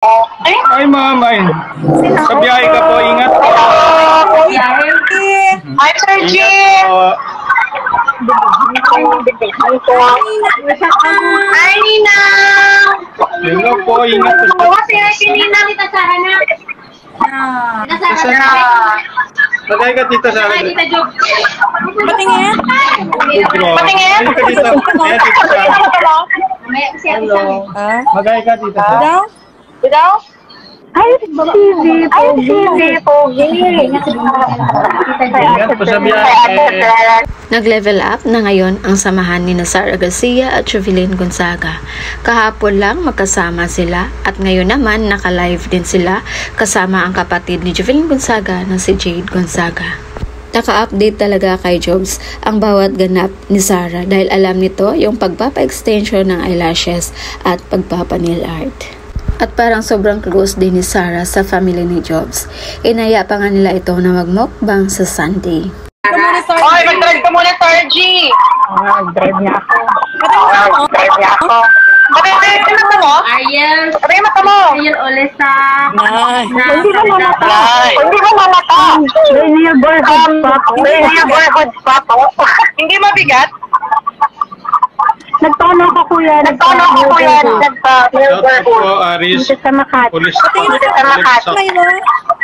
Ay, ma'am, ay. Sa biyahe ka po, ingat po. Hi, Sir Jim. Hi, Nina. Hello po, ingat po. Si Nina, Tita Sara na. Tita Sara na. Bagay ka, Tita Sara. Tita Job. Patingin? Patingin? Ay, ka dito. Ayan, Tita Sara. Hello. Bagay ka, Tita Sara. Ikaw? Ay, Stevie. Ay, Stevie. Pogi. Ingat po sa biyahe. Nag-level up na ngayon ang samahan ni Sara Garcia at Jovelyn Gonzaga. Kahapon lang magkasama sila at ngayon naman naka-live din sila kasama ang kapatid ni Jovelyn Gonzaga na si Jade Gonzaga. Naka-update talaga kay Jobs ang bawat ganap ni Sara dahil alam nito yung pagpapa-extension ng eyelashes at pagpapa-nail art. At parang sobrang close din ni Sara sa family ni Jobs. Inaya pa nga nila ito na magmukbang sa Sunday. Oy, mag-drive ka muna, Sir G. Mag-drive niya ako. Mag-drive niya ako. Pati yung mata mo? Ariel. Pati yung mata mo? Ariel Olesa. Hindi mo mamata. Hindi mo mamata. Neighborhood spot. Hindi mabigat? Nagtono ko kuya. Nagtono ko kuya. Shout out po, Aris. Sa Makati. Police. Sa Makati.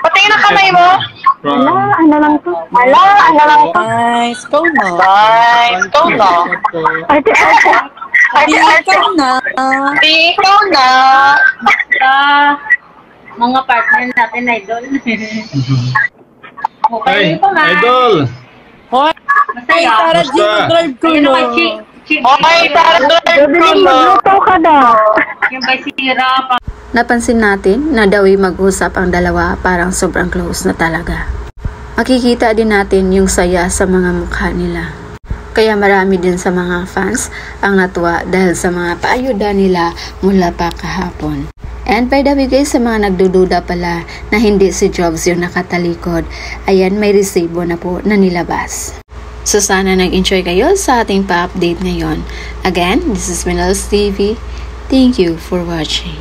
Patingin ang kamay mo. From... Ano lang to? Wala, ano lang to? Nice. Go na. Nice. Ikaw na. Arte. Ikaw na. Ikaw na. Mga partner natin, idol. Okay Ay, po, ma. idol. Masaya. Basta. Ayun naman, Chick. Okay, Sara, drive ko na. ka na. Yung by Sira. Napansin natin na dawi mag-usap ang dalawa parang sobrang close na talaga. Makikita din natin yung saya sa mga mukha nila. Kaya marami din sa mga fans ang natuwa dahil sa mga paayuda nila mula pa kahapon. And by the way guys, sa mga nagdududa pala na hindi si Jobs yung nakatalikod, ayan may resibo na po na nilabas. So sana nag-enjoy kayo sa ating pa-update ngayon. Again, this is Minel's TV. Thank you for watching.